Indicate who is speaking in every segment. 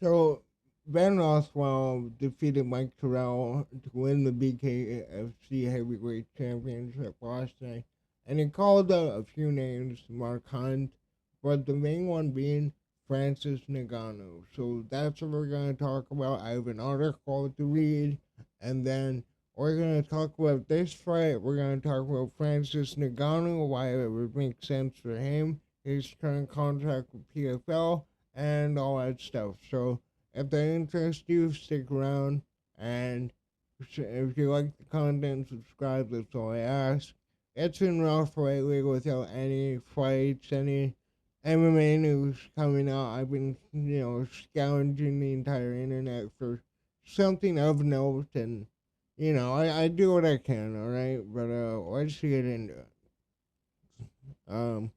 Speaker 1: So Ben Rothwell defeated Mike Terril to win the BKFC Heavyweight Championship last night, and he called out a few names, Mark Hunt, but the main one being Francis Ngannou. So that's what we're going to talk about. I have an article to read, and then we're going to talk about this fight. We're going to talk about Francis Ngannou, why it would make sense for him, his current contract with PFL, and all that stuff. So if that interests you, stick around. And if you like the content, subscribe. That's all I ask. It's been rough lately without any fights, any MMA news coming out. I've been, scrounging the entire internet for something of note, and I do what I can. All right, but let's get into it.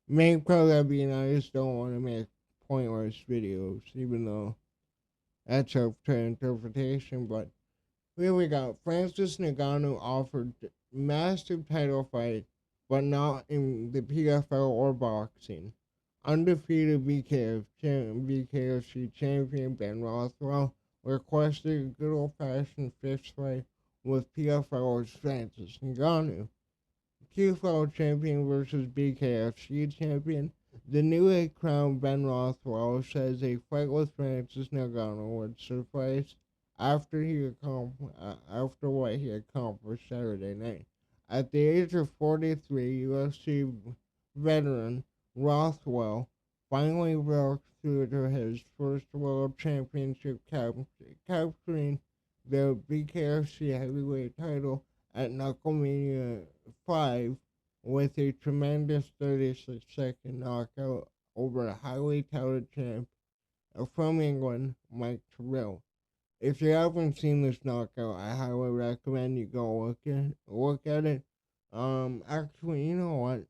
Speaker 1: Main problem being I just don't want to make pointless videos, even though that's up to interpretation. But here we got Francis Ngannou offered massive title fight, but not in the PFL or boxing. Undefeated BKFC champion Ben Rothwell requested a good old-fashioned fist fight with PFL's Francis Ngannou. PFL champion versus BKFC champion. The newly crowned Ben Rothwell says a fight with Francis Ngannou would suffice after what he accomplished Saturday night. At the age of 43, UFC veteran Rothwell finally broke through to his first world championship, capturing the BKFC heavyweight title at Knucklemania 5 with a tremendous 36-second knockout over a highly touted champ from England, Mick Terril. If you haven't seen this knockout, I highly recommend you go look at it. Actually, you know what?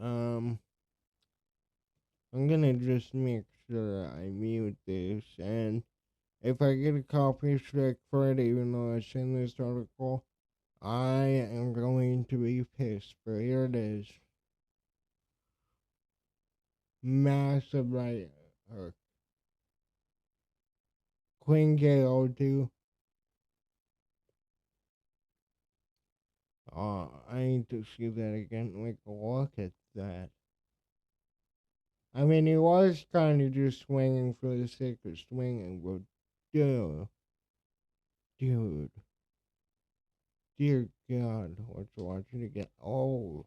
Speaker 1: I'm gonna just make sure I mute this, and if I get a copy strike for it, even though it's in this article, I am going to be pissed. But here it is. Massive right hook. Queen KO2. I need to see that again. Like, look at that. I mean, he was kind of just swinging for the sake of swinging, but dude, dear God, let's watch it again. Oh,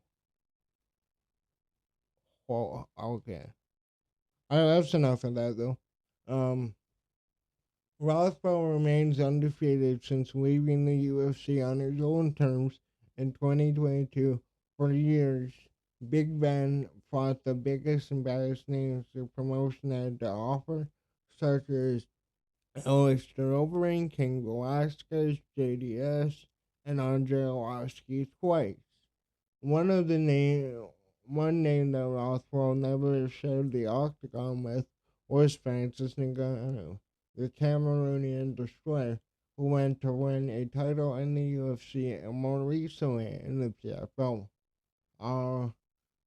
Speaker 1: okay. That's enough of that, though. Um, Rothwell remains undefeated since leaving the UFC on his own terms in 2022. For years, Big Ben fought the biggest and baddest names the promotion had to offer, such as Alistair Overeem, King Velasquez, JDS, and Andre Arlovski twice. One of the name, One name that Rothwell never shared the octagon with was Francis Ngannou, the Cameroonian destroyer who went to win a title in the UFC and more recently in the PFL. Uh,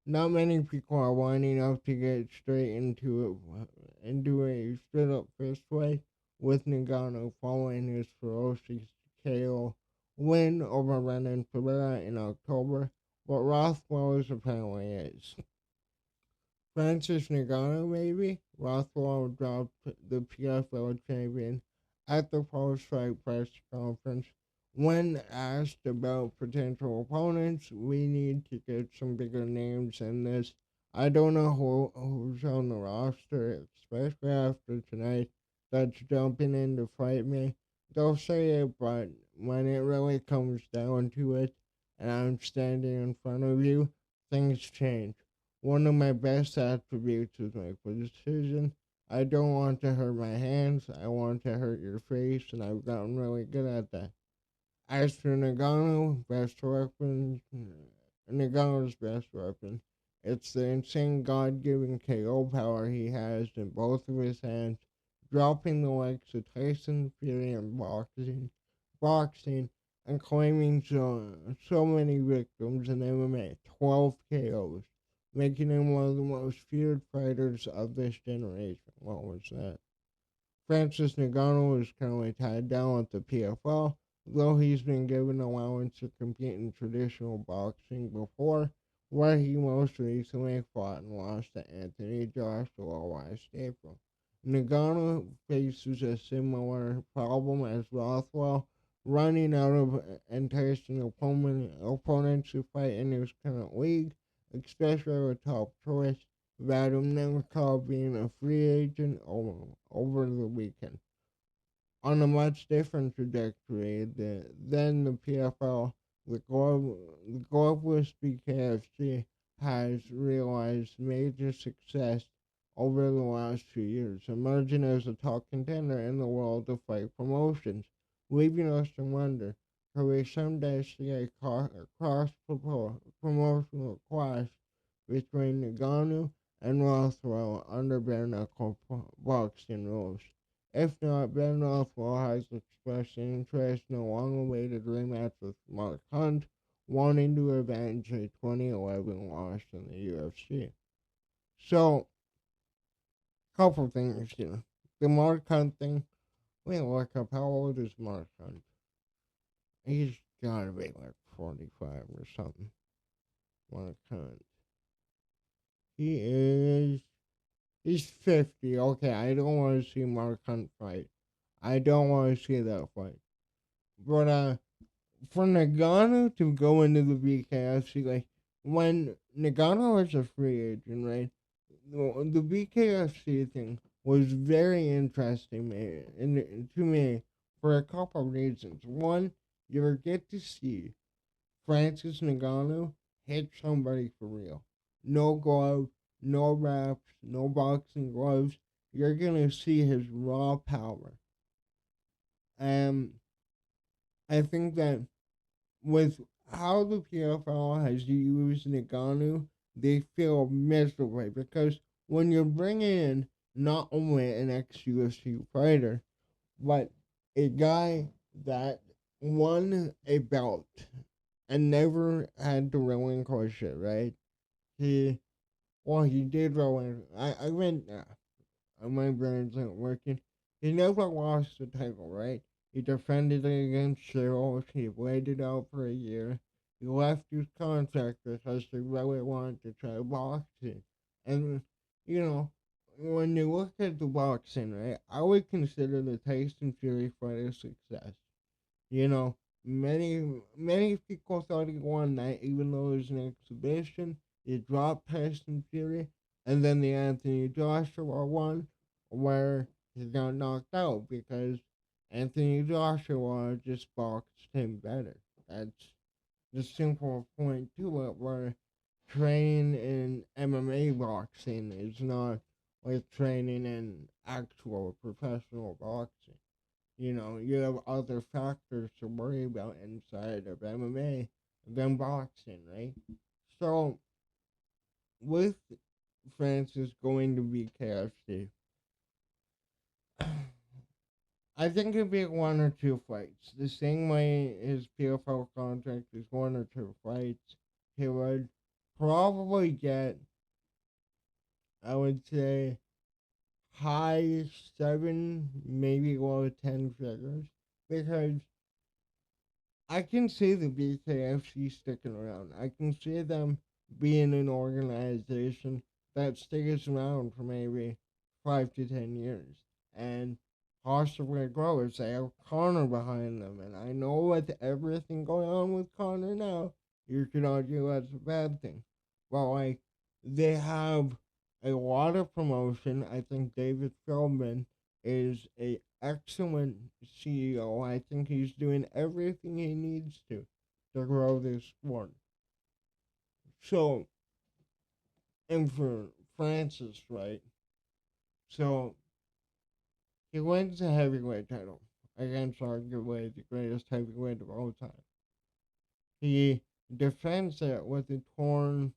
Speaker 1: Not many people are lining up to get straight into a straight up fist fight with Ngannou following his ferocious KO win over Renan Pereira in October, but Rothwell apparently is. Francis Ngannou, maybe? Rothwell dropped the PFL champion at the post-fight press conference. When asked about potential opponents, we need to get some bigger names in this. I don't know who's on the roster, especially after tonight, that's jumping in to fight me. They'll say it, but when it really comes down to it, and I'm standing in front of you, things change. One of my best attributes is my precision. I don't want to hurt my hands, I want to hurt your face, and I've gotten really good at that. As for Ngannou's best weapon, it's the insane God-given KO power he has in both of his hands, dropping the likes of Tyson Fury in boxing, and claiming so many victims in MMA, 12 KOs, making him one of the most feared fighters of this generation. What was that? Francis Ngannou is currently tied down with the PFL, though he's been given allowance to compete in traditional boxing before, where he most recently fought and lost to Anthony Joshua last April. Ngannou faces a similar problem as Rothwell, running out of enticing opponents to fight in his current league, especially with top choice Vadim Nemkov being a free agent over the weekend. On a much different trajectory than the PFL, the globalist BKFC has realized major success over the last few years, emerging as a top contender in the world of fight promotions, leaving us to wonder, could we someday see a cross promotional clash between Ngannou and Rothwell under bare knuckle boxing rules? If not, Ben Rothwell has expressed an interest in a long-awaited rematch with Mark Hunt, wanting to avenge a 2011 loss in the UFC. So, couple things here. The Mark Hunt thing, wait, look up, how old is Mark Hunt? He's gotta be like 45 or something. Mark Hunt. He's 50. Okay, I don't want to see Mark Hunt fight. I don't want to see that fight. But, for Nagano to go into the BKFC, like when Nagano was a free agent, right? The BKFC thing was very interesting to me for a couple of reasons. One, you get to see Francis Ngannou hit somebody for real. No gloves, no wraps, no boxing gloves. You're gonna see his raw power. And I think that with how the PFL has used Ngannou, they feel miserable because when you bring in not only an ex UFC fighter, but a guy that won a belt and never had to relinquish it, right? He, well, he did relinquish. I went, my brain's not working. He never lost the title, right? He defended it against Cheryl. He waited out for a year. He left his contract because he really wanted to try boxing. And, you know, when you look at the boxing, right, I would consider the Tyson Fury fight a success. You know, many people thought he won that, even though it was an exhibition. He dropped Tyson Fury, and then the Anthony Joshua one, where he got knocked out because Anthony Joshua just boxed him better. That's the simple point to it. Where training in MMA boxing is not like training in actual professional boxing. You know, you have other factors to worry about inside of MMA than boxing, right? So, with Francis going to be KFC, I think it'd be one or two fights. The same way his PFL contract is one or two fights, he would probably get, I would say, high seven, maybe low 10 figures. Because I can see the BKFC sticking around. I can see them being an organization that sticks around for maybe 5 to 10 years and possibly grows. They have Connor behind them, and I know with everything going on with Connor now, you could argue that's a bad thing. But like, they have a lot of promotion. I think David Feldman is a excellent CEO. I think he's doing everything he needs to grow this sport. So, and for Francis, right? So he wins the heavyweight title against arguably the greatest heavyweight of all time. He defends it with a torn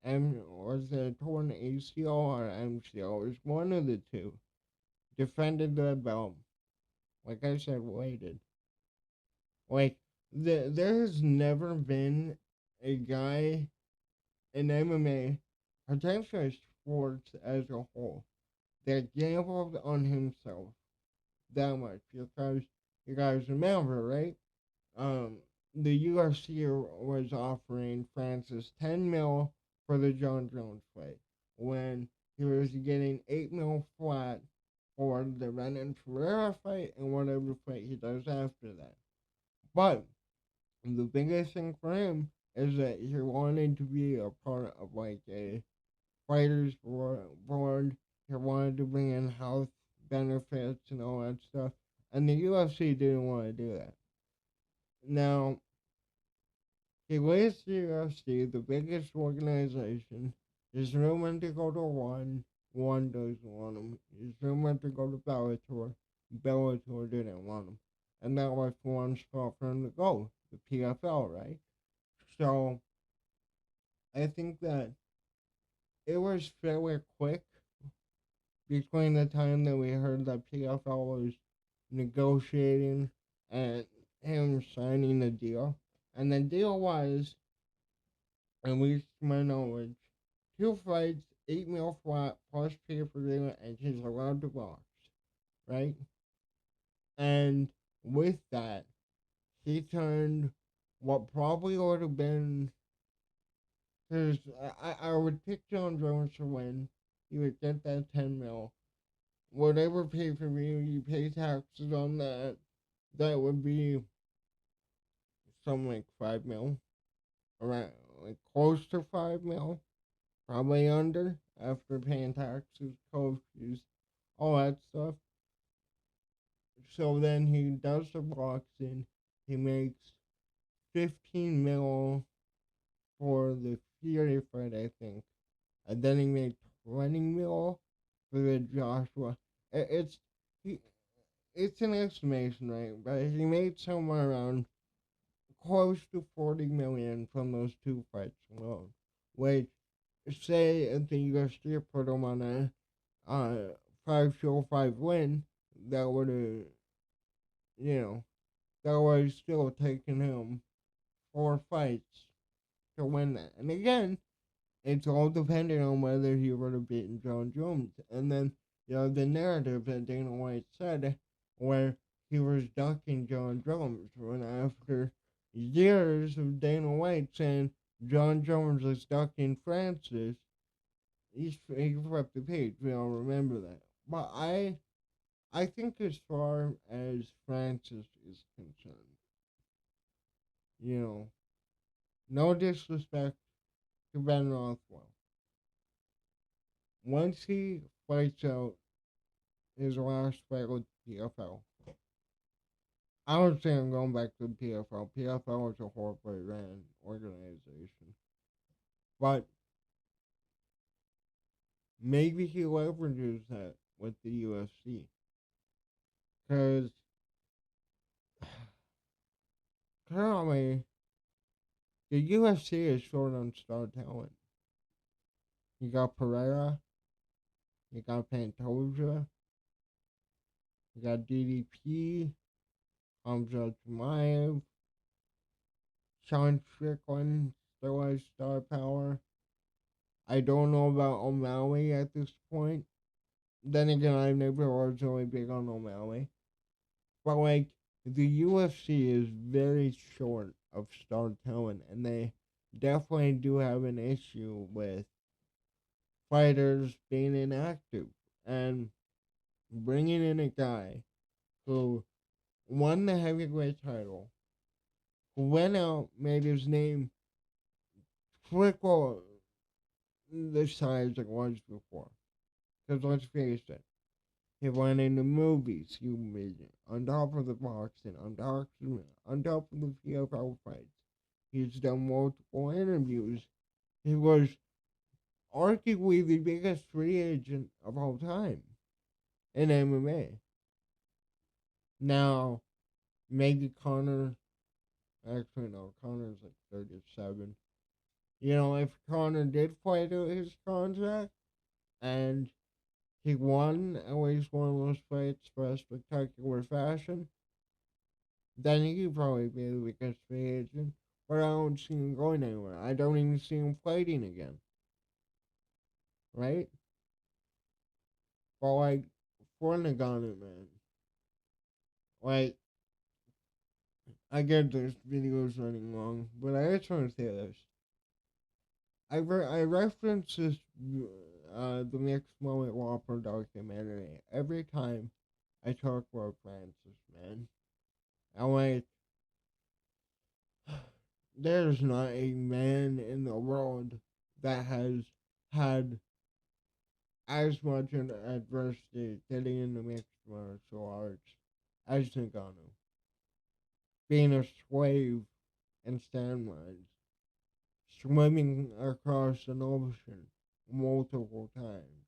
Speaker 1: ACL or MCL? It was one of the two. Defended the belt. Like I said, waited. Like, there has never been a guy in MMA, potentially sports as a whole, that gambled on himself that much because you guys remember, right? The UFC was offering Francis 10 mil for the John Jones fight when he was getting 8 mil flat for the Renan Ferreira fight and whatever fight he does after that. But the biggest thing for him is that he wanted to be a part of like a fighters board. He wanted to bring in health benefits and all that stuff. And the UFC didn't want to do that. Now, he leaves the UFC, the biggest organization. He's rumored to go to one doesn't want him. He's rumored to go to Bellator. Bellator didn't want him. And that was one spot for him to go, the PFL, right? So I think that it was fairly quick between the time that we heard that PFL was negotiating and him signing the deal. And the deal was, at least to my knowledge, 2 fights, 8 mil flat plus pay per view, and he's allowed to box, right? And with that, he turned what probably would have been because I would pick John Jones to win. He would get that 10 mil. Whatever pay per view you pay taxes on that, that would be something like 5 mil, around like close to 5 mil, probably under after paying taxes, coaches, all that stuff. So then he does the boxing. He makes 15 mil for the Fury fight, I think, and then he made 20 mil for the Joshua. It's he, it's an estimation, right? But he made somewhere around close to 40 million from those 2 fights alone. Which, say if the UFC put him on a 5-show 5 win, that would have, you know, that would have still taken him 4 fights to win that. And again, it's all dependent on whether he would have beaten John Jones. And then, the narrative that Dana White said, where he was ducking John Jones, when after years of Dana White saying John Jones is ducking Francis, he flipped the page. We all remember that. But I think as far as Francis is concerned, you know, no disrespect to Ben Rothwell. Once he fights out his last fight with PFL, I don't say I'm going back to the PFL. PFL is a horribly ran organization. But maybe he leverages that with the UFC. Because currently, the UFC is short on star talent. You got Pereira, you got Pantoja, you got DDP, Hamza Chimaev, Sean Strickland still has star power. I don't know about O'Malley at this point. Then again, I've never was really big on O'Malley. But like, the UFC is very short of star talent, and they definitely do have an issue with fighters being inactive. And bringing in a guy who won the heavyweight title, who went out, made his name triple the size it was before. Because let's face it, he went into movies, he made it, on top of the boxing, on top of the PFL fights. He's done multiple interviews. He was arguably the biggest free agent of all time in MMA. Now, maybe Connor, actually no, Connor's like 37. If Connor did fight out his contract and he won at least one of those fights for a spectacular fashion, then he could probably be the biggest free agent. But I don't see him going anywhere. I don't even see him fighting again. Right? But like, for Ngannou, man, Like, I get this video's running long, but I just want to say this. I reference this the Next Moment Whopper documentary every time I talk about Francis, man. I'm like, there's not a man in the world that has had as much an adversity getting into mixed martial arts as Ngannou. Being a slave in sand mines, swimming across an ocean multiple times,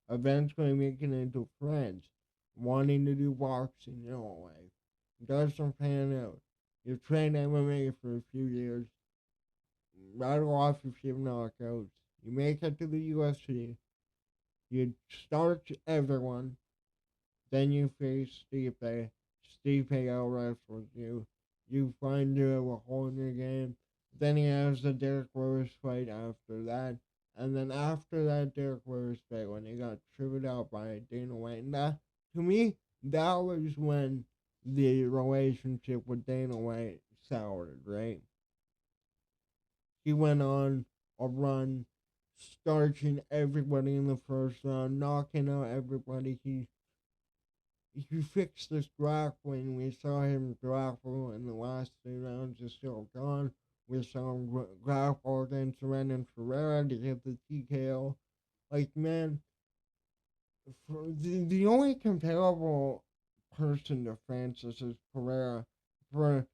Speaker 1: eventually making it to France, wanting to do boxing your whole life. Doesn't pan out. You train MMA for a few years, rattle off a few knockouts. You make it to the UFC. You starch everyone. Then you face Stipe. Stipe out wrestles you. You find you have a hole in your game. Then he has the Derek Lewis fight after that. And then after that Derek Lewis fight, when he got tripped out by Dana White, and that, to me, that was when the relationship with Dana White soured, right? He went on a run, starching everybody in the first round, knocking out everybody. He fixed this grappling. We saw him grapple in the last 3 rounds. Is still gone. We saw him grapple against Renan Ferreira to get the TKO. Like, man, for the only comparable person to Francis is Pereira. For,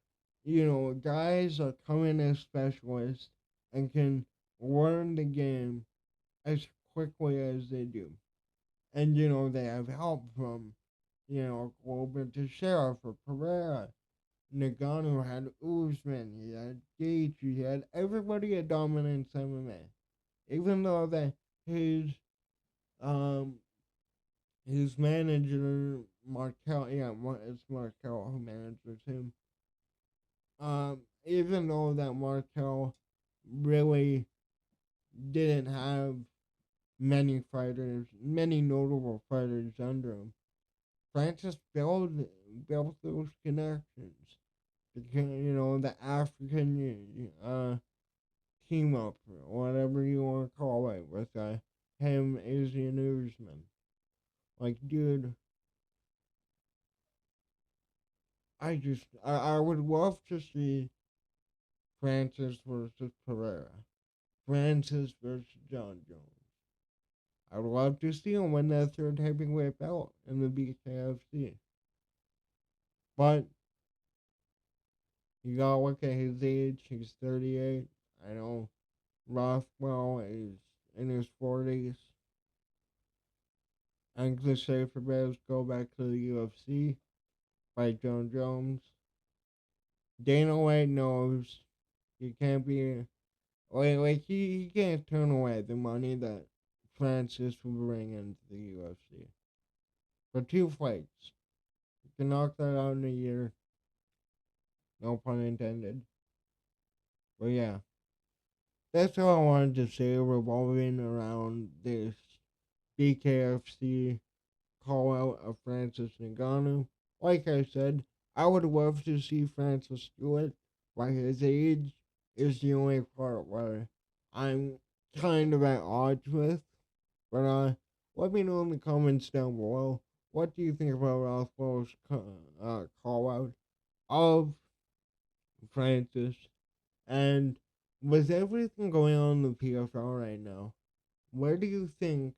Speaker 1: guys that come in as specialists and can learn the game as quickly as they do. And, they have help from, Glover Teixeira for Pereira. Ngannou had Usman, he had Gaethje, he had everybody at Dominance MMA. Even though that his um his manager Markel, yeah, it's Markel who manages him. Even though that Markel really didn't have many notable fighters under him, Francis built those connections. The African team up, or whatever you want to call it, with him as the newsman. Like, dude, I would love to see Francis versus Pereira, Francis versus John Jones. I would love to see him win that third heavyweight belt in the BKFC. But you gotta look at his age. He's 38. I know Rothwell is in his 40s. I'm gonna say for Bears go back to the UFC, fight John Jones. Dana White knows he can't be he can't turn away the money that Francis will bring into the UFC for 2 fights. You can knock that out in a year, no pun intended. But yeah, that's all I wanted to say revolving around this BKFC call out of Francis Ngannou. Like I said, I would love to see Francis do it, but his age is the only part where I'm kind of at odds with. But let me know in the comments down below. What do you think about Rothwell's call out of Francis? And with everything going on in the PFL right now, where do you think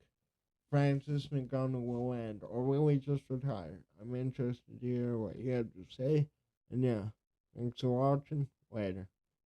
Speaker 1: Francis Ngannou will land, or will he just retire? I'm interested to hear what you have to say. And yeah, thanks for watching. Later.